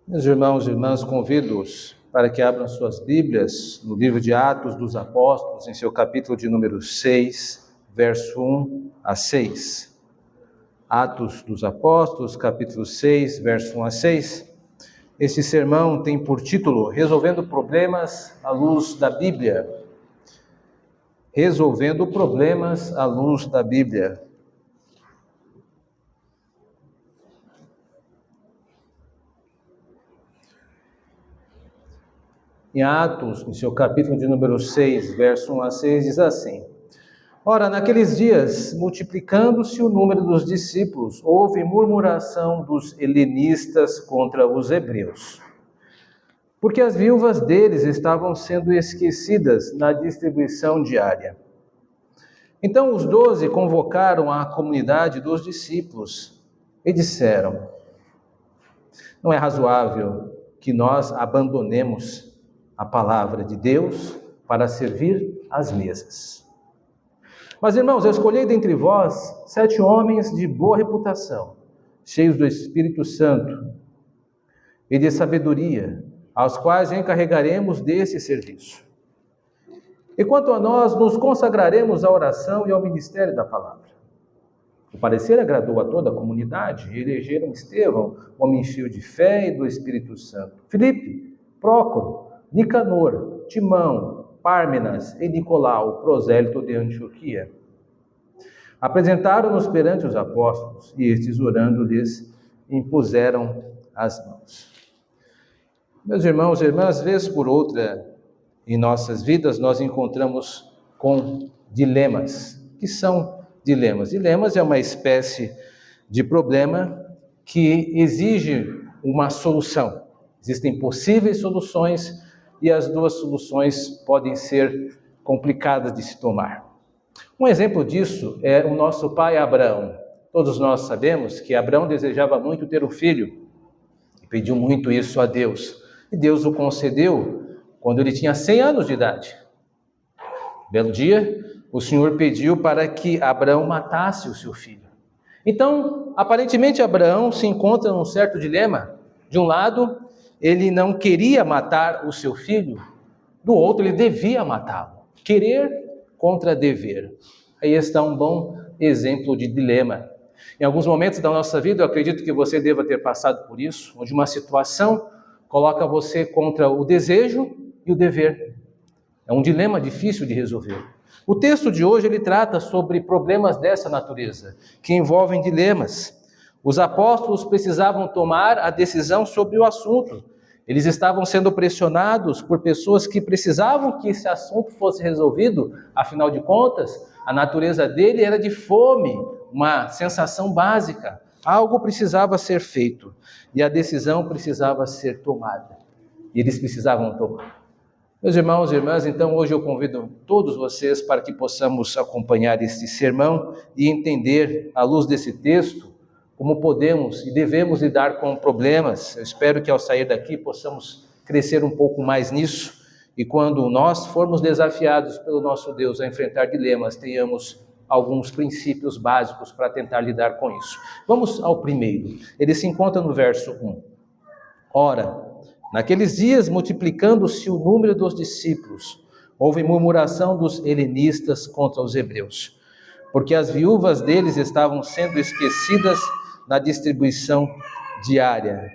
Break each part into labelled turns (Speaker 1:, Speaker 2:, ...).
Speaker 1: Meus irmãos e irmãs, convido-os para que abram suas Bíblias no livro de Atos dos Apóstolos, em seu capítulo de número 6, verso 1 a 6. Atos dos Apóstolos, capítulo 6, verso 1 a 6. Esse sermão tem por título Resolvendo Problemas à Luz da Bíblia. Resolvendo Problemas à Luz da Bíblia. Em Atos, em seu capítulo de número 6, verso 1 a 6, diz assim: Ora, naqueles dias, multiplicando-se o número dos discípulos, houve murmuração dos helenistas contra os hebreus, porque as viúvas deles estavam sendo esquecidas na distribuição diária. Então os 12 convocaram a comunidade dos discípulos e disseram: Não é razoável que nós abandonemos a palavra de Deus para servir às mesas. Mas, irmãos, eu escolhi dentre vós 7 homens de boa reputação, cheios do Espírito Santo e de sabedoria, aos quais encarregaremos desse serviço. E quanto a nós, nos consagraremos à oração e ao ministério da palavra. O parecer agradou a toda a comunidade e elegeram Estevão, homem cheio de fé e do Espírito Santo, Filipe, Prócoro, Nicanor, Timão, Pármenas e Nicolau, prosélito de Antioquia. Apresentaram-nos perante os apóstolos e estes, orando-lhes, impuseram as mãos. Meus irmãos e irmãs, vez por outra, em nossas vidas, nós encontramos com dilemas. O que são dilemas? Dilemas é uma espécie de problema que exige uma solução. Existem possíveis soluções e as duas soluções podem ser complicadas de se tomar. Um exemplo disso é o nosso pai Abraão. Todos nós sabemos que Abraão desejava muito ter um filho e pediu muito isso a Deus. E Deus o concedeu quando ele tinha 100 anos de idade. Belo dia, o Senhor pediu para que Abraão matasse o seu filho. Então, aparentemente, Abraão se encontra num certo dilema. De um lado, ele não queria matar o seu filho, do outro, ele devia matá-lo. Querer contra dever. Aí está um bom exemplo de dilema. Em alguns momentos da nossa vida, eu acredito que você deva ter passado por isso, onde uma situação coloca você contra o desejo e o dever. É um dilema difícil de resolver. O texto de hoje, ele trata sobre problemas dessa natureza, que envolvem dilemas. Os apóstolos precisavam tomar a decisão sobre o assunto. Eles estavam sendo pressionados por pessoas que precisavam que esse assunto fosse resolvido. Afinal de contas, a natureza dele era de fome, uma sensação básica. Algo precisava ser feito e a decisão precisava ser tomada. E eles precisavam tomar. Meus irmãos e irmãs, então hoje eu convido todos vocês para que possamos acompanhar este sermão e entender, à luz desse texto, como podemos e devemos lidar com problemas. Eu espero que ao sair daqui possamos crescer um pouco mais nisso e quando nós formos desafiados pelo nosso Deus a enfrentar dilemas, tenhamos alguns princípios básicos para tentar lidar com isso. Vamos ao primeiro. Ele se encontra no verso 1. Ora, naqueles dias, multiplicando-se o número dos discípulos, houve murmuração dos helenistas contra os hebreus, porque as viúvas deles estavam sendo esquecidas na distribuição diária.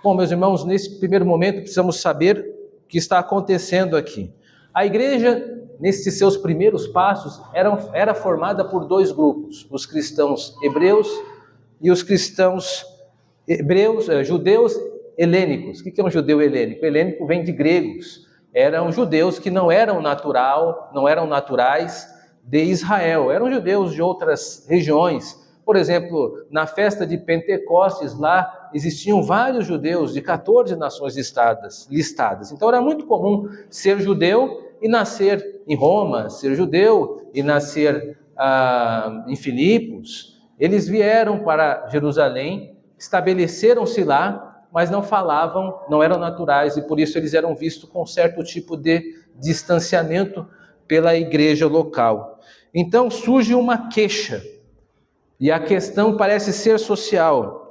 Speaker 1: Bom, meus irmãos, nesse primeiro momento precisamos saber o que está acontecendo aqui. A igreja, nesses seus primeiros passos, era formada por 2 grupos, os cristãos hebreus e os cristãos judeus helênicos. O que é um judeu helênico? Helênico vem de gregos. Eram judeus que não eram naturais de Israel, eram judeus de outras regiões. Por exemplo, na festa de Pentecostes, lá existiam vários judeus de 14 nações listadas. Então era muito comum ser judeu e nascer em Roma, ser judeu e nascer em Filipos. Eles vieram para Jerusalém, estabeleceram-se lá, mas não falavam, não eram naturais, e por isso eles eram vistos com certo tipo de distanciamento pela igreja local. Então surge uma queixa, e a questão parece ser social.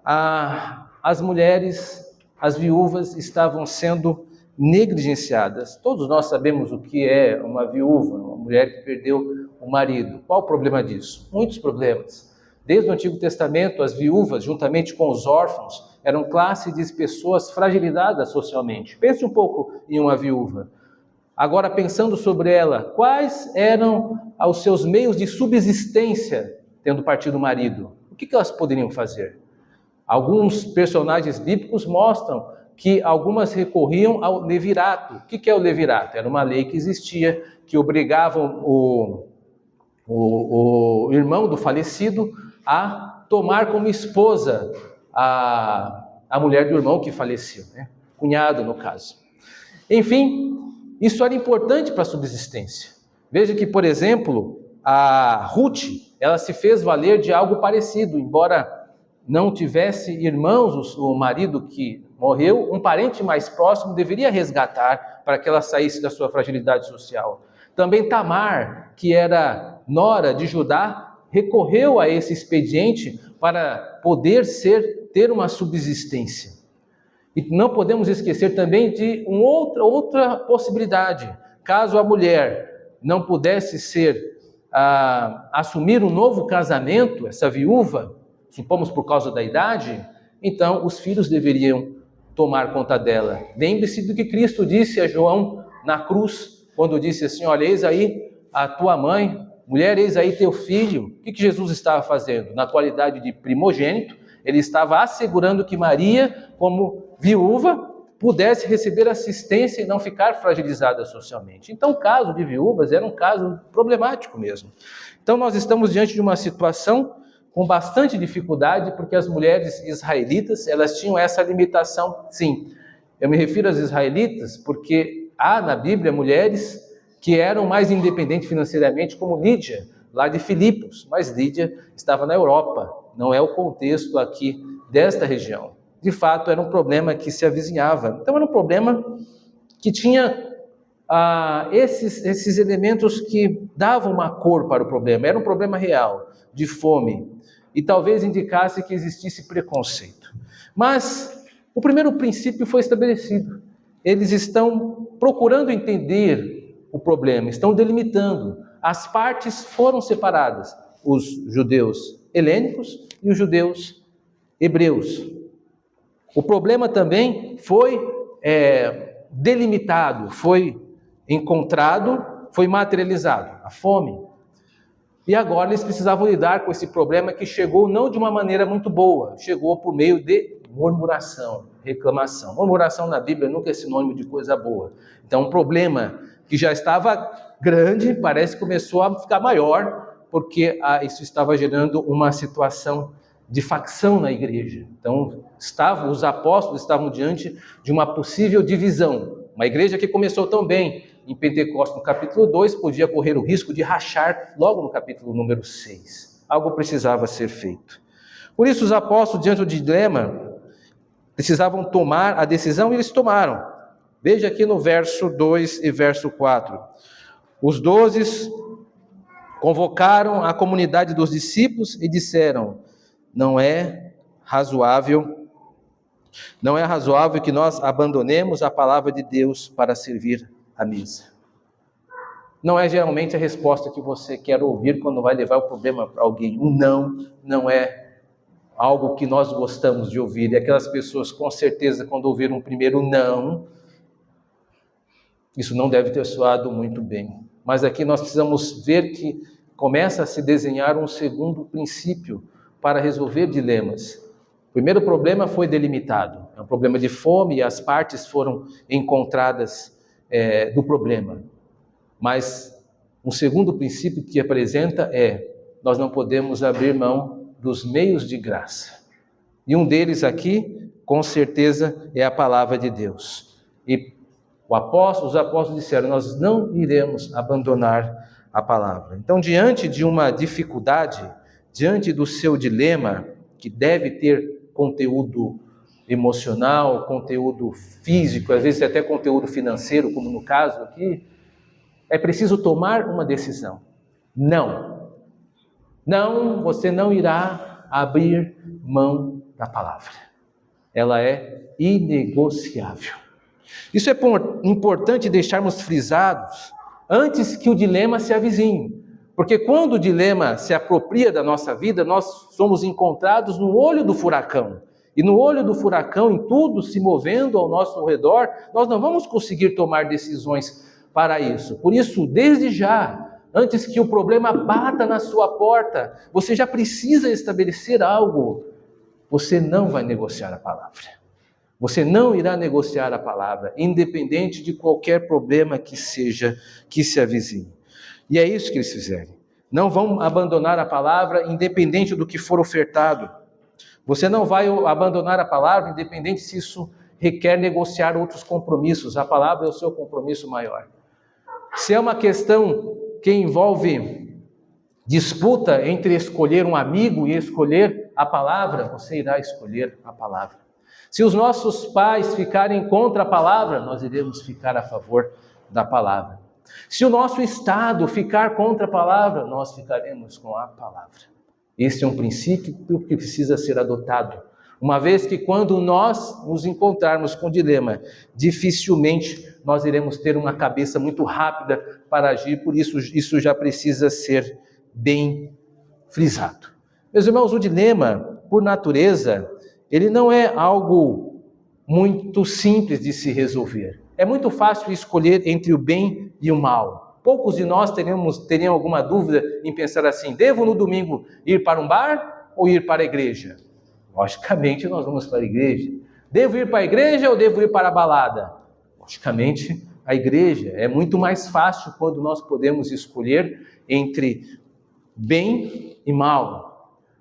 Speaker 1: As mulheres as viúvas estavam sendo negligenciadas. Todos nós sabemos o que é uma viúva, uma mulher que perdeu o marido. Qual o problema disso? Muitos problemas. Desde o Antigo Testamento, as viúvas, juntamente com os órfãos, eram classe de pessoas fragilizadas socialmente. Pense um pouco em uma viúva. Agora, pensando sobre ela, quais eram os seus meios de subsistência tendo partido o marido? O que elas poderiam fazer? Alguns personagens bíblicos mostram que algumas recorriam ao levirato. O que é o levirato? Era uma lei que existia, que obrigava o irmão do falecido a tomar como esposa a mulher do irmão que faleceu, né? Cunhado, no caso. Enfim, isso era importante para a subsistência. Veja que, por exemplo, a Ruth, ela se fez valer de algo parecido, embora não tivesse irmãos, o marido que morreu, um parente mais próximo deveria resgatar para que ela saísse da sua fragilidade social. Também Tamar, que era nora de Judá, recorreu a esse expediente para poder ter uma subsistência. E não podemos esquecer também de outra possibilidade. Caso a mulher não pudesse assumir um novo casamento, essa viúva, supomos por causa da idade, então os filhos deveriam tomar conta dela. Lembre-se do que Cristo disse a João na cruz, quando disse assim: olha, eis aí a tua mãe, mulher, eis aí teu filho. O que Jesus estava fazendo? Na qualidade de primogênito, ele estava assegurando que Maria, como viúva, pudesse receber assistência e não ficar fragilizada socialmente. Então o caso de viúvas era um caso problemático mesmo. Então nós estamos diante de uma situação com bastante dificuldade, porque as mulheres israelitas, elas tinham essa limitação. Sim, eu me refiro às israelitas porque há na Bíblia mulheres que eram mais independentes financeiramente, como Lídia, lá de Filipos, mas Lídia estava na Europa, não é o contexto aqui desta região. De fato, era um problema que se avizinhava. Então, era um problema que tinha esses elementos que davam uma cor para o problema. Era um problema real, de fome, e talvez indicasse que existisse preconceito. Mas o primeiro princípio foi estabelecido. Eles estão procurando entender o problema, estão delimitando. As partes foram separadas, os judeus helênicos e os judeus hebreus. O problema também foi delimitado, foi encontrado, foi materializado, a fome. E agora eles precisavam lidar com esse problema que chegou não de uma maneira muito boa, chegou por meio de murmuração, reclamação. Murmuração na Bíblia nunca é sinônimo de coisa boa. Então um problema que já estava grande, parece que começou a ficar maior, porque isso estava gerando uma situação de facção na igreja. Então os apóstolos estavam diante de uma possível divisão. Uma igreja que começou tão bem em Pentecostes, no capítulo 2, podia correr o risco de rachar logo no capítulo número 6. Algo precisava ser feito. Por isso, os apóstolos, diante do dilema, precisavam tomar a decisão e eles tomaram. Veja aqui no verso 2 e verso 4. Os 12 convocaram a comunidade dos discípulos e disseram: não é razoável que nós abandonemos a palavra de Deus para servir a mesa. Não é geralmente a resposta que você quer ouvir quando vai levar o problema para alguém. Um não é algo que nós gostamos de ouvir. E aquelas pessoas, com certeza, quando ouviram o primeiro não, isso não deve ter soado muito bem. Mas aqui nós precisamos ver que começa a se desenhar um segundo princípio para resolver dilemas. O primeiro problema foi delimitado. É um problema de fome e as partes foram encontradas do problema. Mas um segundo princípio que apresenta nós não podemos abrir mão dos meios de graça. E um deles aqui, com certeza, é a palavra de Deus. E os apóstolos disseram: nós não iremos abandonar a palavra. Então, diante de uma dificuldade, diante do seu dilema, que deve ter conteúdo emocional, conteúdo físico, às vezes até conteúdo financeiro, como no caso aqui, é preciso tomar uma decisão. Não, você não irá abrir mão da palavra. ela é inegociável. Isso é importante deixarmos frisados antes que o dilema se avizinhe. Porque quando o dilema se apropria da nossa vida, nós somos encontrados no olho do furacão. E no olho do furacão, em tudo se movendo ao nosso redor, nós não vamos conseguir tomar decisões para isso. Por isso, desde já, antes que o problema bata na sua porta, você já precisa estabelecer algo. Você não vai negociar a palavra. Você não irá negociar a palavra, independente de qualquer problema que seja, que se avizinhe. E é isso que eles fizeram. Não vão abandonar a palavra, independente do que for ofertado. Você não vai abandonar a palavra, independente se isso requer negociar outros compromissos. A palavra é o seu compromisso maior. Se é uma questão que envolve disputa entre escolher um amigo e escolher a palavra, você irá escolher a palavra. Se os nossos pais ficarem contra a palavra, nós iremos ficar a favor da palavra. Se o nosso Estado ficar contra a palavra, nós ficaremos com a palavra. Esse é um princípio que precisa ser adotado. Uma vez que quando nós nos encontrarmos com dilema, dificilmente nós iremos ter uma cabeça muito rápida para agir, por isso já precisa ser bem frisado. Meus irmãos, o dilema, por natureza, ele não é algo muito simples de se resolver. É muito fácil escolher entre o bem e o mal. Poucos de nós teriam alguma dúvida em pensar assim: devo no domingo ir para um bar ou ir para a igreja? Logicamente nós vamos para a igreja. Devo ir para a igreja ou devo ir para a balada? Logicamente a igreja. É muito mais fácil quando nós podemos escolher entre bem e mal.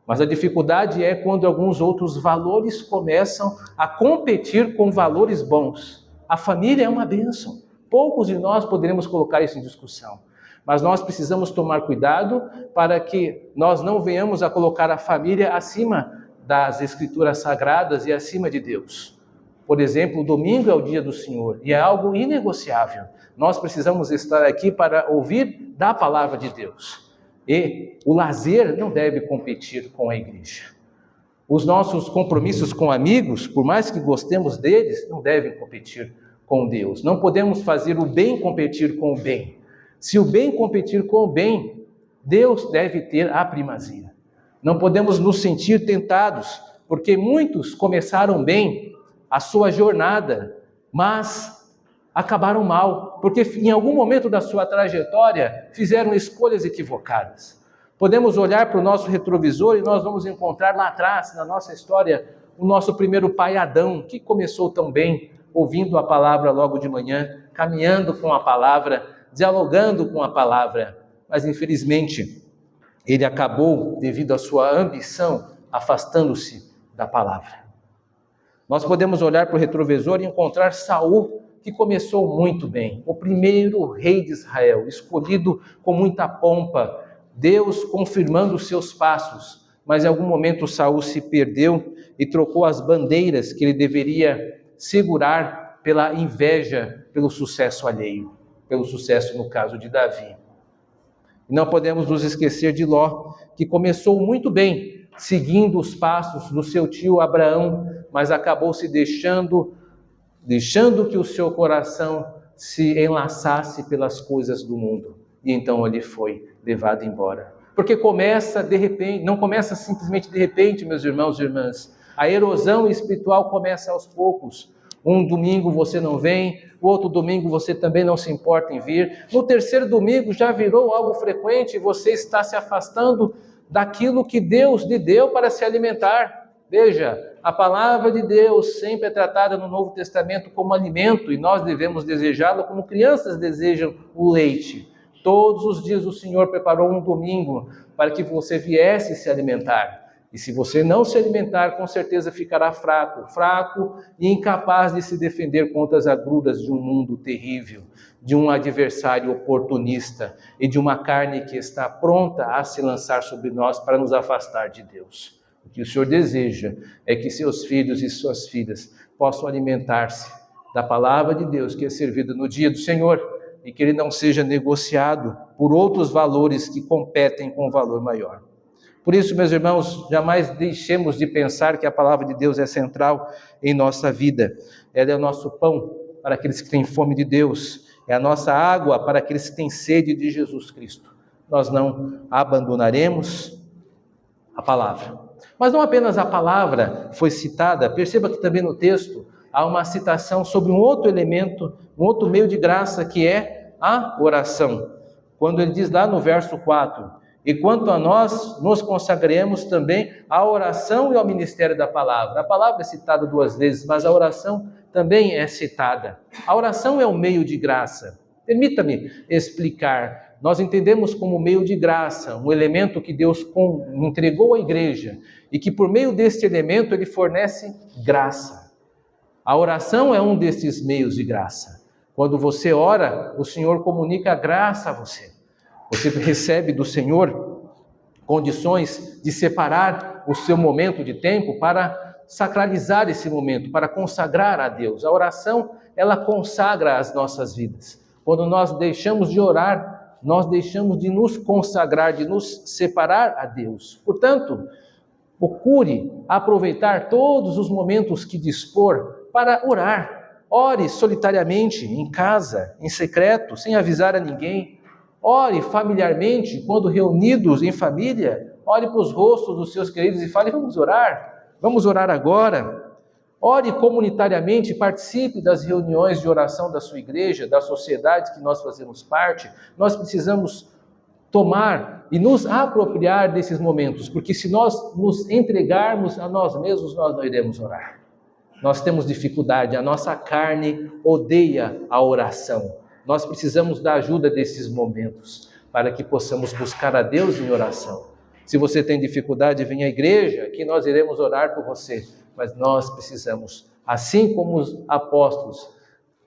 Speaker 1: Mas a dificuldade é quando alguns outros valores começam a competir com valores bons. A família é uma bênção. Poucos de nós poderemos colocar isso em discussão. Mas nós precisamos tomar cuidado para que nós não venhamos a colocar a família acima das Escrituras Sagradas e acima de Deus. Por exemplo, o domingo é o dia do Senhor e é algo inegociável. Nós precisamos estar aqui para ouvir da palavra de Deus. E o lazer não deve competir com a igreja. Os nossos compromissos com amigos, por mais que gostemos deles, não devem competir com Deus. Não podemos fazer o bem competir com o bem. Se o bem competir com o bem, Deus deve ter a primazia. Não podemos nos sentir tentados, porque muitos começaram bem a sua jornada, mas acabaram mal, porque em algum momento da sua trajetória fizeram escolhas equivocadas. Podemos olhar para o nosso retrovisor e nós vamos encontrar lá atrás, na nossa história, o nosso primeiro pai Adão, que começou tão bem, ouvindo a palavra logo de manhã, caminhando com a palavra, dialogando com a palavra, mas infelizmente ele acabou, devido à sua ambição, afastando-se da palavra. Nós podemos olhar para o retrovisor e encontrar Saul, que começou muito bem, o primeiro rei de Israel, escolhido com muita pompa, Deus confirmando os seus passos, mas em algum momento Saul se perdeu e trocou as bandeiras que ele deveria segurar pela inveja, pelo sucesso alheio, pelo sucesso no caso de Davi. E não podemos nos esquecer de Ló, que começou muito bem, seguindo os passos do seu tio Abraão, mas acabou se deixando que o seu coração se enlaçasse pelas coisas do mundo. E então ele foi levado embora. Porque começa de repente, não começa simplesmente de repente, meus irmãos e irmãs. A erosão espiritual começa aos poucos. Um domingo você não vem, o outro domingo você também não se importa em vir. No terceiro domingo já virou algo frequente e você está se afastando daquilo que Deus lhe deu para se alimentar. Veja, a palavra de Deus sempre é tratada no Novo Testamento como alimento e nós devemos desejá-lo como crianças desejam o leite. Todos os dias o Senhor preparou um domingo para que você viesse se alimentar. E se você não se alimentar, com certeza ficará fraco e incapaz de se defender contra as agruras de um mundo terrível, de um adversário oportunista e de uma carne que está pronta a se lançar sobre nós para nos afastar de Deus. O que o Senhor deseja é que seus filhos e suas filhas possam alimentar-se da palavra de Deus que é servida no dia do Senhor e que ele não seja negociado por outros valores que competem com um valor maior. Por isso, meus irmãos, jamais deixemos de pensar que a palavra de Deus é central em nossa vida. Ela é o nosso pão para aqueles que têm fome de Deus, é a nossa água para aqueles que têm sede de Jesus Cristo. Nós não abandonaremos a palavra. Mas não apenas a palavra foi citada, perceba que também no texto há uma citação sobre um outro elemento, um outro meio de graça, que é a oração. Quando ele diz lá no verso 4, e quanto a nós, nos consagremos também à oração e ao ministério da palavra. A palavra é citada 2 vezes, mas a oração também é citada. A oração é um meio de graça. Permita-me explicar. Nós entendemos como meio de graça, um elemento que Deus entregou à igreja e que por meio deste elemento ele fornece graça. A oração é um desses meios de graça. Quando você ora, o Senhor comunica a graça a você. Você recebe do Senhor condições de separar o seu momento de tempo para sacralizar esse momento, para consagrar a Deus. A oração, ela consagra as nossas vidas. Quando nós deixamos de orar, nós deixamos de nos consagrar, de nos separar a Deus. Portanto, procure aproveitar todos os momentos que dispor para orar. Ore solitariamente, em casa, em secreto, sem avisar a ninguém. Ore familiarmente, quando reunidos em família, ore para os rostos dos seus queridos e fale, vamos orar agora. Ore comunitariamente, participe das reuniões de oração da sua igreja, da sociedade que nós fazemos parte. Nós precisamos tomar e nos apropriar desses momentos, porque se nós nos entregarmos a nós mesmos, nós não iremos orar. Nós temos dificuldade, a nossa carne odeia a oração. Nós precisamos da ajuda desses momentos para que possamos buscar a Deus em oração. Se você tem dificuldade, venha à igreja, que nós iremos orar por você. Mas nós precisamos, assim como os apóstolos,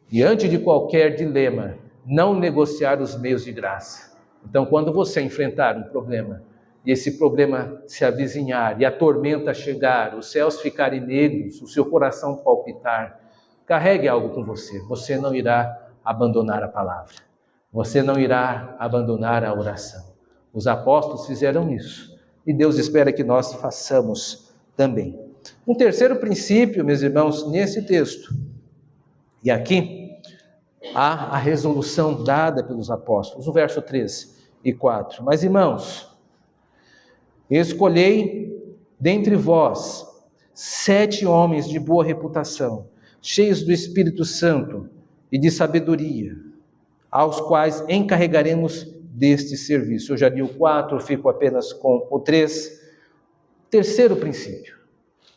Speaker 1: diante de qualquer dilema, não negociar os meios de graça. Então, quando você enfrentar um problema, e esse problema se avizinhar, e a tormenta chegar, os céus ficarem negros, o seu coração palpitar, carregue algo com você. Você não irá abandonar a palavra. Você não irá abandonar a oração. Os apóstolos fizeram isso. E Deus espera que nós façamos também. Um terceiro princípio, meus irmãos, nesse texto. E aqui há a resolução dada pelos apóstolos. O verso 3 e 4. Mas, irmãos, escolhei dentre vós 7 homens de boa reputação, cheios do Espírito Santo e de sabedoria, aos quais encarregaremos deste serviço. Eu já li o 4, fico apenas com o 3. Terceiro princípio,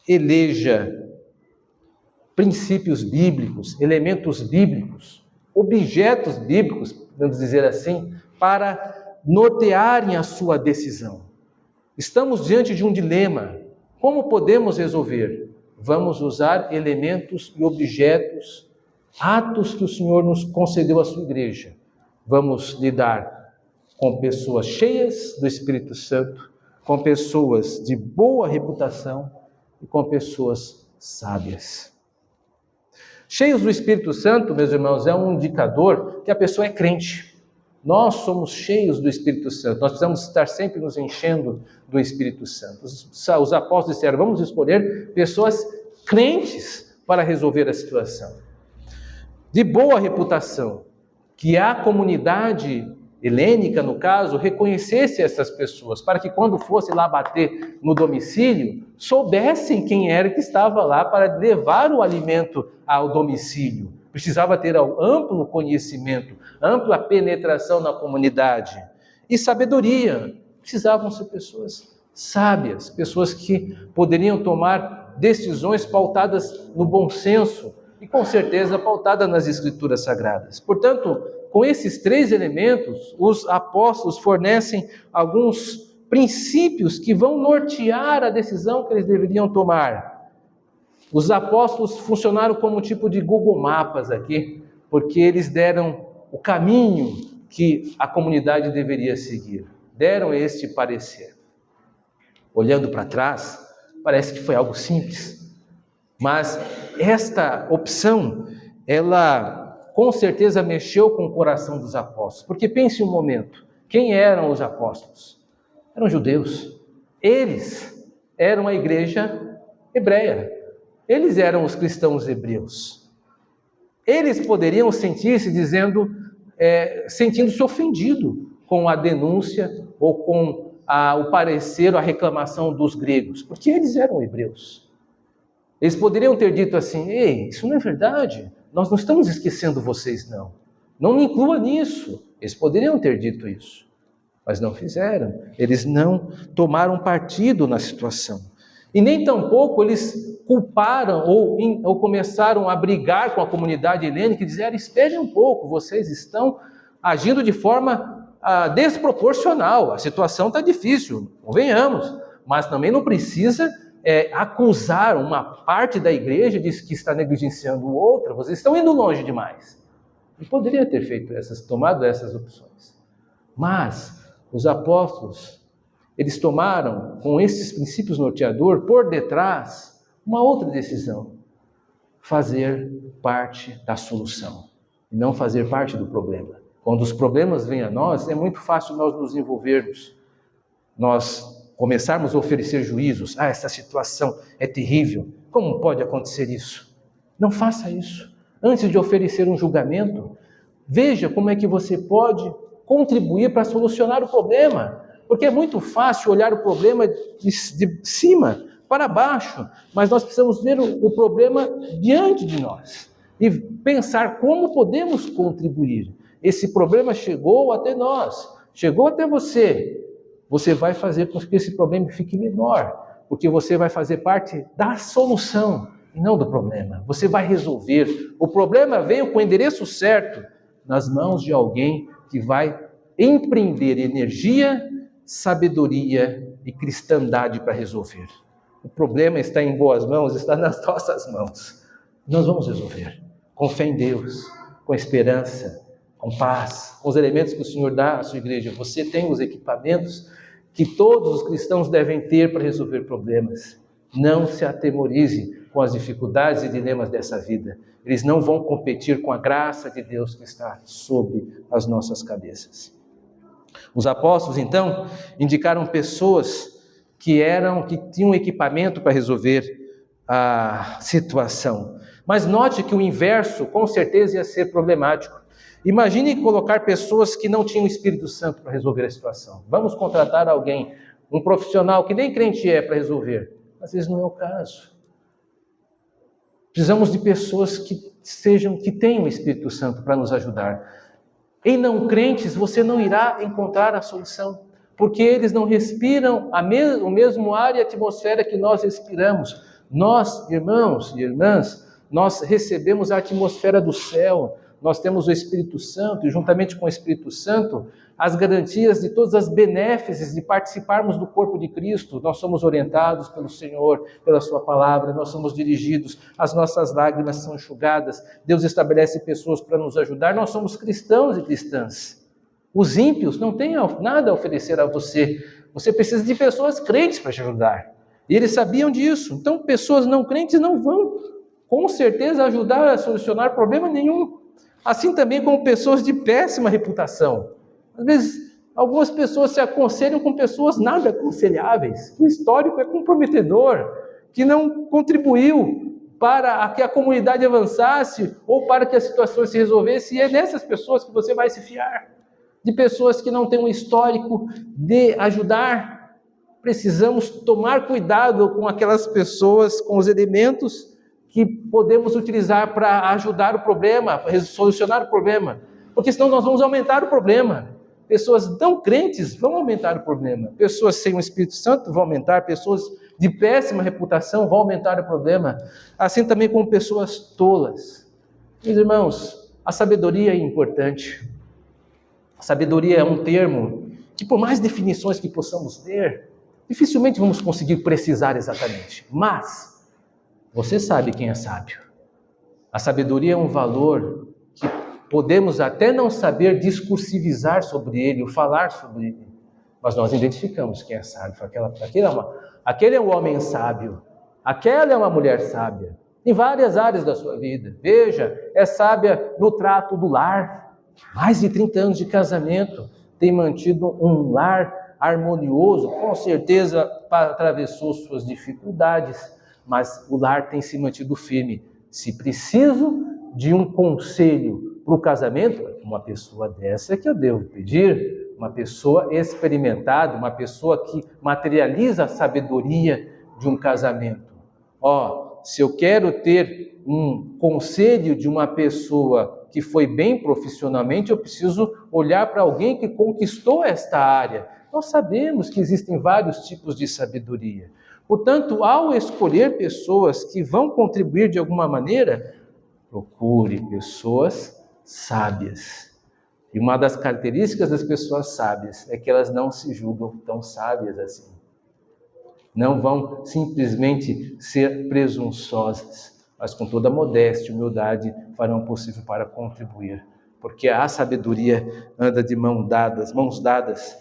Speaker 1: eleja princípios bíblicos, elementos bíblicos, objetos bíblicos, podemos dizer assim, para nortearem a sua decisão. Estamos diante de um dilema. Como podemos resolver? Vamos usar elementos e objetos, atos que o Senhor nos concedeu à sua igreja. Vamos lidar com pessoas cheias do Espírito Santo, com pessoas de boa reputação e com pessoas sábias. Cheios do Espírito Santo, meus irmãos, é um indicador que a pessoa é crente. Nós somos cheios do Espírito Santo, nós precisamos estar sempre nos enchendo do Espírito Santo. Os apóstolos disseram, vamos escolher pessoas crentes para resolver a situação. De boa reputação, que a comunidade helênica, no caso, reconhecesse essas pessoas, para que quando fosse lá bater no domicílio, soubessem quem era que estava lá para levar o alimento ao domicílio. Precisava ter amplo conhecimento, ampla penetração na comunidade. E sabedoria. Precisavam ser pessoas sábias, pessoas que poderiam tomar decisões pautadas no bom senso e, com certeza, pautadas nas Escrituras Sagradas. Portanto, com esses 3 elementos, os apóstolos fornecem alguns princípios que vão nortear a decisão que eles deveriam tomar. Os apóstolos funcionaram como um tipo de Google Mapas aqui, porque eles deram o caminho que a comunidade deveria seguir. Deram este parecer. Olhando para trás, parece que foi algo simples. Mas esta opção, ela com certeza mexeu com o coração dos apóstolos. Porque pense um momento, quem eram os apóstolos? Eram judeus. Eles eram a igreja hebreia. Eles eram os cristãos hebreus. Eles poderiam sentir-se sentindo-se ofendido com a denúncia ou com o parecer, a reclamação dos gregos, porque eles eram hebreus. Eles poderiam ter dito assim: ei, isso não é verdade, nós não estamos esquecendo vocês, não. Não me inclua nisso. Eles poderiam ter dito isso, mas não fizeram. Eles não tomaram partido na situação. E nem tampouco eles culparam ou começaram a brigar com a comunidade helênica e disseram: esperem um pouco, vocês estão agindo de forma desproporcional, a situação está difícil, convenhamos, mas também não precisa acusar uma parte da igreja de que está negligenciando outra, vocês estão indo longe demais. Ele poderia ter tomado essas opções. Mas os apóstolos, eles tomaram, com esses princípios norteadores, por detrás, uma outra decisão: fazer parte da solução e não fazer parte do problema. Quando os problemas vêm a nós, é muito fácil nós nos envolvermos, nós começarmos a oferecer juízos. Essa situação é terrível, como pode acontecer isso? Não faça isso. Antes de oferecer um julgamento, veja como é que você pode contribuir para solucionar o problema. Porque é muito fácil olhar o problema de cima para baixo, mas nós precisamos ver o problema diante de nós e pensar como podemos contribuir. Esse problema chegou até nós, chegou até você. Você vai fazer com que esse problema fique menor, porque você vai fazer parte da solução e não do problema. Você vai resolver. O problema veio com o endereço certo, nas mãos de alguém que vai empreender energia, sabedoria e cristandade para resolver. O problema está em boas mãos, está nas nossas mãos. Nós vamos resolver, com fé em Deus, com esperança, com paz, com os elementos que o Senhor dá à sua igreja. Você tem os equipamentos que todos os cristãos devem ter para resolver problemas. Não se atemorize com as dificuldades e dilemas dessa vida. Eles não vão competir com a graça de Deus que está sobre as nossas cabeças. Os apóstolos, então, indicaram pessoas que tinham equipamento para resolver a situação. Mas note que o inverso, com certeza, ia ser problemático. Imagine colocar pessoas que não tinham o Espírito Santo para resolver a situação. Vamos contratar alguém, um profissional que nem crente é, para resolver. Às vezes não é o caso. Precisamos de pessoas que tenham o Espírito Santo para nos ajudar. Em não crentes, você não irá encontrar a solução, porque eles não respiram o mesmo ar e atmosfera que nós respiramos. Nós, irmãos e irmãs, nós recebemos a atmosfera do céu, nós temos o Espírito Santo, e juntamente com o Espírito Santo, as garantias de todas as benéfices de participarmos do corpo de Cristo. Nós somos orientados pelo Senhor, pela sua palavra, nós somos dirigidos, as nossas lágrimas são enxugadas, Deus estabelece pessoas para nos ajudar, nós somos cristãos e cristãs. Os ímpios não têm nada a oferecer a você, você precisa de pessoas crentes para te ajudar. E eles sabiam disso, então pessoas não crentes não vão, com certeza, ajudar a solucionar problema nenhum. Assim também como pessoas de péssima reputação. Às vezes, algumas pessoas se aconselham com pessoas nada aconselháveis. O histórico é comprometedor, que não contribuiu para que a comunidade avançasse ou para que a situação se resolvesse. E é nessas pessoas que você vai se fiar. De pessoas que não têm um histórico de ajudar. Precisamos tomar cuidado com aquelas pessoas, com os elementos que podemos utilizar para ajudar o problema, para solucionar o problema. Porque senão nós vamos aumentar o problema. Pessoas não crentes vão aumentar o problema. Pessoas sem o Espírito Santo vão aumentar. Pessoas de péssima reputação vão aumentar o problema. Assim também como pessoas tolas. Meus irmãos, a sabedoria é importante. A sabedoria é um termo que, por mais definições que possamos ter, dificilmente vamos conseguir precisar exatamente. Mas você sabe quem é sábio. A sabedoria é um valor que podemos até não saber discursivizar sobre ele, ou falar sobre ele, mas nós identificamos quem é sábio. Aquele é um homem sábio, aquela é uma mulher sábia, em várias áreas da sua vida. Veja, é sábia no trato do lar, mais de 30 anos de casamento, tem mantido um lar harmonioso, com certeza atravessou suas dificuldades, mas o lar tem se mantido firme. Se preciso de um conselho para o casamento, uma pessoa dessa é que eu devo pedir, uma pessoa experimentada, uma pessoa que materializa a sabedoria de um casamento. Se eu quero ter um conselho de uma pessoa que foi bem profissionalmente, eu preciso olhar para alguém que conquistou esta área. Nós sabemos que existem vários tipos de sabedoria. Portanto, ao escolher pessoas que vão contribuir de alguma maneira, procure pessoas sábias. E uma das características das pessoas sábias é que elas não se julgam tão sábias assim. Não vão simplesmente ser presunçosas, mas com toda modéstia e humildade farão o possível para contribuir. Porque a sabedoria anda de mãos dadas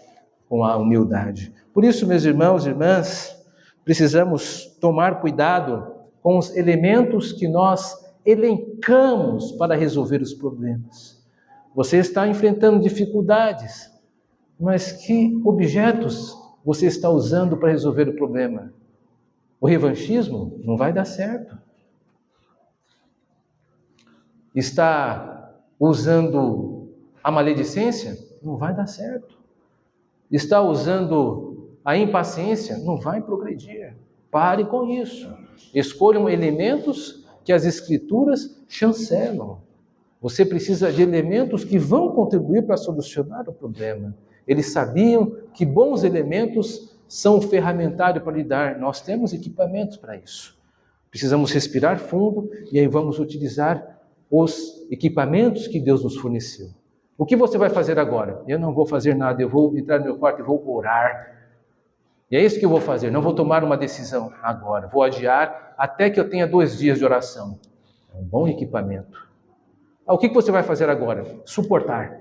Speaker 1: com a humildade. Por isso, meus irmãos e irmãs, precisamos tomar cuidado com os elementos que nós elencamos para resolver os problemas. Você está enfrentando dificuldades, mas que objetos você está usando para resolver o problema? O revanchismo não vai dar certo. Está usando a maledicência? Não vai dar certo. Está usando a impaciência? Não vai progredir. Pare com isso. Escolham elementos que as Escrituras chancelam. Você precisa de elementos que vão contribuir para solucionar o problema. Eles sabiam que bons elementos são o ferramentário para lidar. Nós temos equipamentos para isso. Precisamos respirar fundo e aí vamos utilizar os equipamentos que Deus nos forneceu. O que você vai fazer agora? Eu não vou fazer nada, eu vou entrar no meu quarto e vou orar. E é isso que eu vou fazer, não vou tomar uma decisão agora. Vou adiar até que eu tenha 2 dias de oração. É um bom equipamento. O que você vai fazer agora? Suportar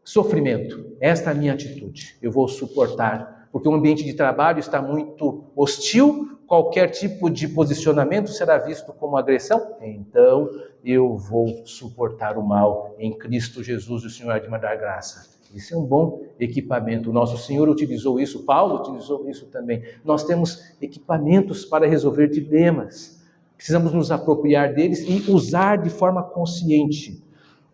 Speaker 1: sofrimento. Esta é a minha atitude. Eu vou suportar, porque o ambiente de trabalho está muito hostil, qualquer tipo de posicionamento será visto como agressão, então eu vou suportar o mal em Cristo Jesus, o Senhor há de me dar graça. Isso é um bom equipamento. O nosso Senhor utilizou isso, Paulo utilizou isso também. Nós temos equipamentos para resolver dilemas. Precisamos nos apropriar deles e usar de forma consciente.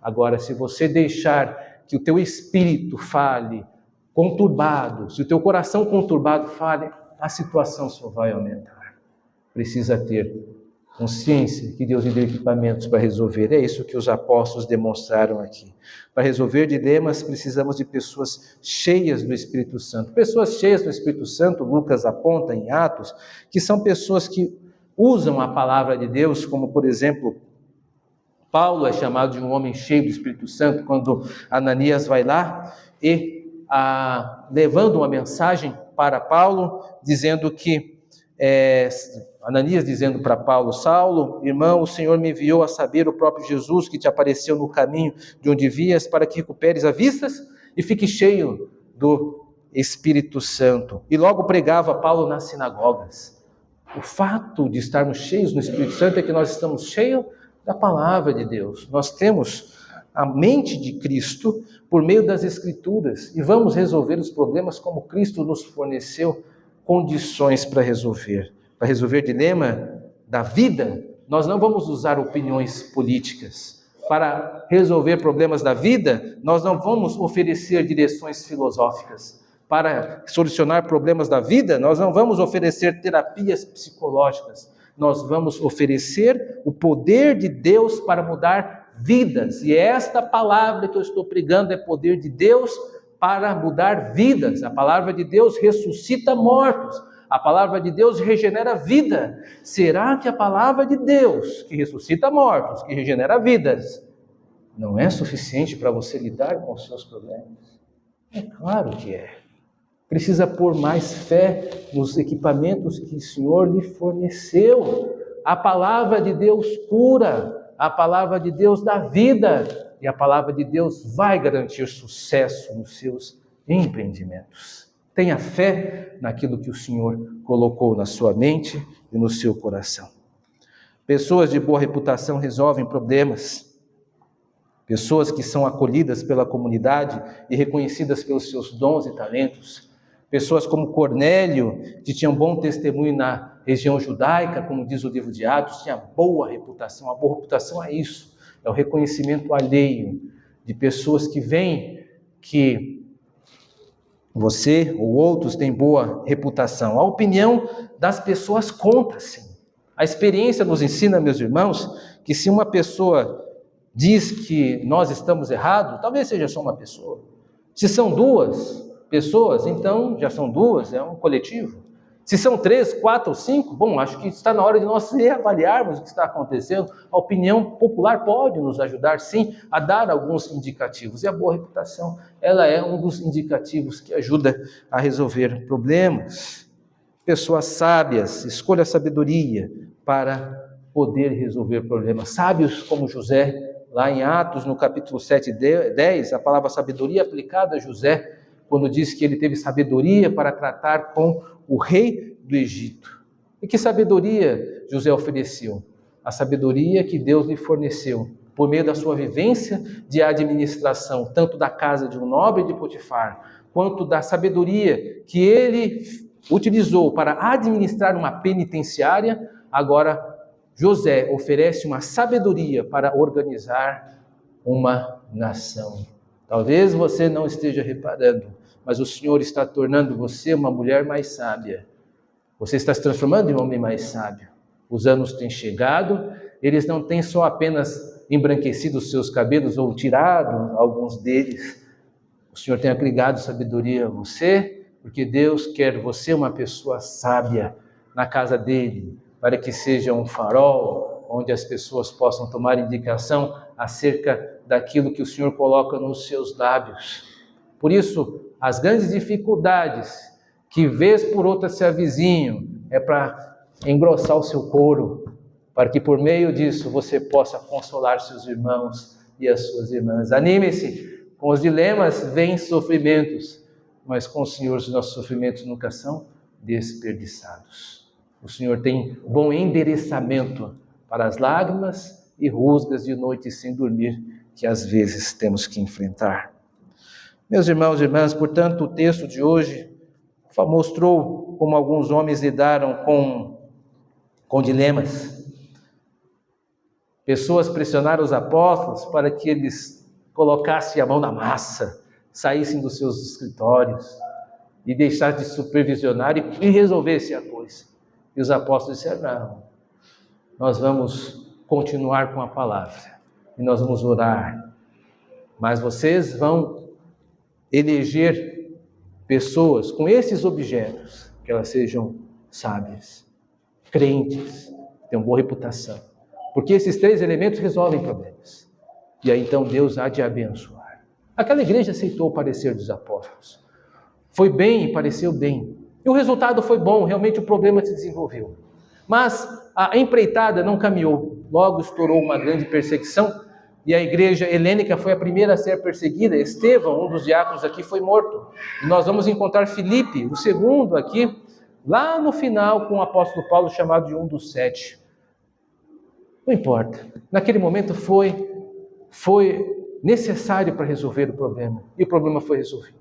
Speaker 1: Agora, se você deixar que o teu espírito fale conturbado, se o teu coração conturbado fale, a situação só vai aumentar. Precisa ter consciência que Deus lhe deu equipamentos para resolver. É isso que os apóstolos demonstraram aqui. Para resolver dilemas, precisamos de pessoas cheias do Espírito Santo. Pessoas cheias do Espírito Santo, Lucas aponta em Atos, que são pessoas que usam a palavra de Deus, como por exemplo, Paulo é chamado de um homem cheio do Espírito Santo, quando Ananias vai lá e levando uma mensagem para Paulo, dizendo que, Ananias dizendo para Paulo: Saulo, irmão, o Senhor me enviou a saber o próprio Jesus que te apareceu no caminho de onde vias, para que recuperes a vista e fique cheio do Espírito Santo. E logo pregava Paulo nas sinagogas. O fato de estarmos cheios do Espírito Santo é que nós estamos cheios da palavra de Deus. Nós temos a mente de Cristo por meio das Escrituras e vamos resolver os problemas como Cristo nos forneceu condições para resolver. Para resolver dilema da vida, nós não vamos usar opiniões políticas. Para resolver problemas da vida, nós não vamos oferecer direções filosóficas. Para solucionar problemas da vida, nós não vamos oferecer terapias psicológicas. Nós vamos oferecer o poder de Deus para mudar vidas. E esta palavra que eu estou pregando é poder de Deus para mudar vidas. A palavra de Deus ressuscita mortos. A palavra de Deus regenera vida. Será que a palavra de Deus, que ressuscita mortos, que regenera vidas, não é suficiente para você lidar com os seus problemas? É claro que é. Precisa pôr mais fé nos equipamentos que o Senhor lhe forneceu. A palavra de Deus cura, a palavra de Deus dá vida, e a palavra de Deus vai garantir sucesso nos seus empreendimentos. Tenha fé naquilo que o Senhor colocou na sua mente e no seu coração. Pessoas de boa reputação resolvem problemas. pessoas que são acolhidas pela comunidade e reconhecidas pelos seus dons e talentos, pessoas como Cornélio, que tinham bom testemunho na região judaica, como diz o livro de Atos, tinha boa reputação. A boa reputação é isso, é o reconhecimento alheio de pessoas que veem que você ou outros têm boa reputação. A opinião das pessoas conta, sim. A experiência nos ensina, meus irmãos, que se uma pessoa diz que nós estamos errados, talvez seja só uma pessoa. Se são duas pessoas, então já são duas, é um coletivo. Se são 3, 4 ou 5, bom, acho que está na hora de nós reavaliarmos o que está acontecendo. A opinião popular pode nos ajudar, sim, a dar alguns indicativos. E a boa reputação, ela é um dos indicativos que ajuda a resolver problemas. Pessoas sábias, escolha a sabedoria para poder resolver problemas. Sábios como José, lá em Atos, no capítulo 7 e 10, a palavra sabedoria aplicada a José, quando diz que ele teve sabedoria para tratar com o rei do Egito. E que sabedoria José ofereceu? A sabedoria que Deus lhe forneceu, por meio da sua vivência de administração, tanto da casa de um nobre de Potifar, quanto da sabedoria que ele utilizou para administrar uma penitenciária. Agora, José oferece uma sabedoria para organizar uma nação. Talvez você não esteja reparando, mas o Senhor está tornando você uma mulher mais sábia. Você está se transformando em um homem mais sábio. Os anos têm chegado, eles não têm só apenas embranquecido os seus cabelos ou tirado alguns deles. O Senhor tem aplicado sabedoria a você, porque Deus quer você uma pessoa sábia na casa dele, para que seja um farol onde as pessoas possam tomar indicação acerca daquilo que o Senhor coloca nos seus lábios. Por isso, as grandes dificuldades que vez por outra se avizinham é para engrossar o seu couro, para que por meio disso você possa consolar seus irmãos e as suas irmãs. Anime-se, com os dilemas vêm sofrimentos, mas com o Senhor os nossos sofrimentos nunca são desperdiçados. O Senhor tem bom endereçamento para as lágrimas e rusgas de noite sem dormir que às vezes temos que enfrentar. Meus irmãos e irmãs, portanto, o texto de hoje mostrou como alguns homens lidaram com dilemas. Pessoas pressionaram os apóstolos para que eles colocassem a mão na massa, saíssem dos seus escritórios e deixassem de supervisionar e resolvessem a coisa. E os apóstolos disseram, não, nós vamos continuar com a palavra e nós vamos orar, mas vocês vão eleger pessoas com esses objetos, que elas sejam sábias, crentes, tenham boa reputação, porque esses 3 elementos resolvem problemas. E aí então Deus há de abençoar. Aquela igreja aceitou o parecer dos apóstolos. Foi bem e pareceu bem. E o resultado foi bom, realmente o problema se desenvolveu. Mas a empreitada não caminhou. Logo estourou uma grande perseguição e a igreja helênica foi a primeira a ser perseguida. Estevão, um dos diáconos aqui, foi morto. E nós vamos encontrar Filipe, o segundo aqui, lá no final com o apóstolo Paulo, chamado de um dos 7. Não importa. Naquele momento foi necessário para resolver o problema. E o problema foi resolvido.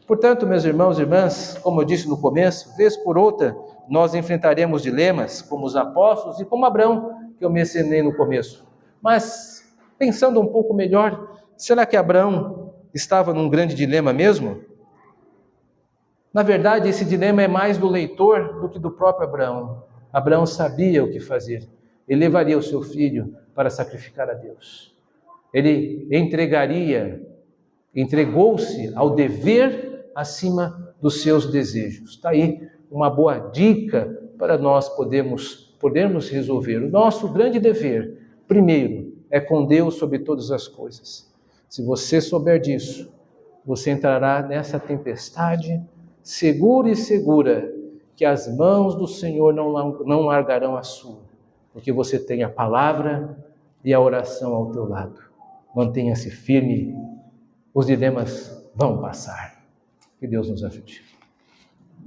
Speaker 1: Portanto, meus irmãos e irmãs, como eu disse no começo, vez por outra, nós enfrentaremos dilemas, como os apóstolos e como Abraão, que eu mencionei no começo. Mas, pensando um pouco melhor, será que Abraão estava num grande dilema mesmo? Na verdade, esse dilema é mais do leitor do que do próprio Abraão. Abraão sabia o que fazer. Ele levaria o seu filho para sacrificar a Deus. Ele entregou-se ao dever acima dos seus desejos. Está aí uma boa dica para nós podermos resolver. O nosso grande dever, primeiro, é com Deus sobre todas as coisas. Se você souber disso, você entrará nessa tempestade segura e segura, que as mãos do Senhor não largarão a sua, porque você tem a palavra e a oração ao teu lado. Mantenha-se firme, os dilemas vão passar. Que Deus nos ajude.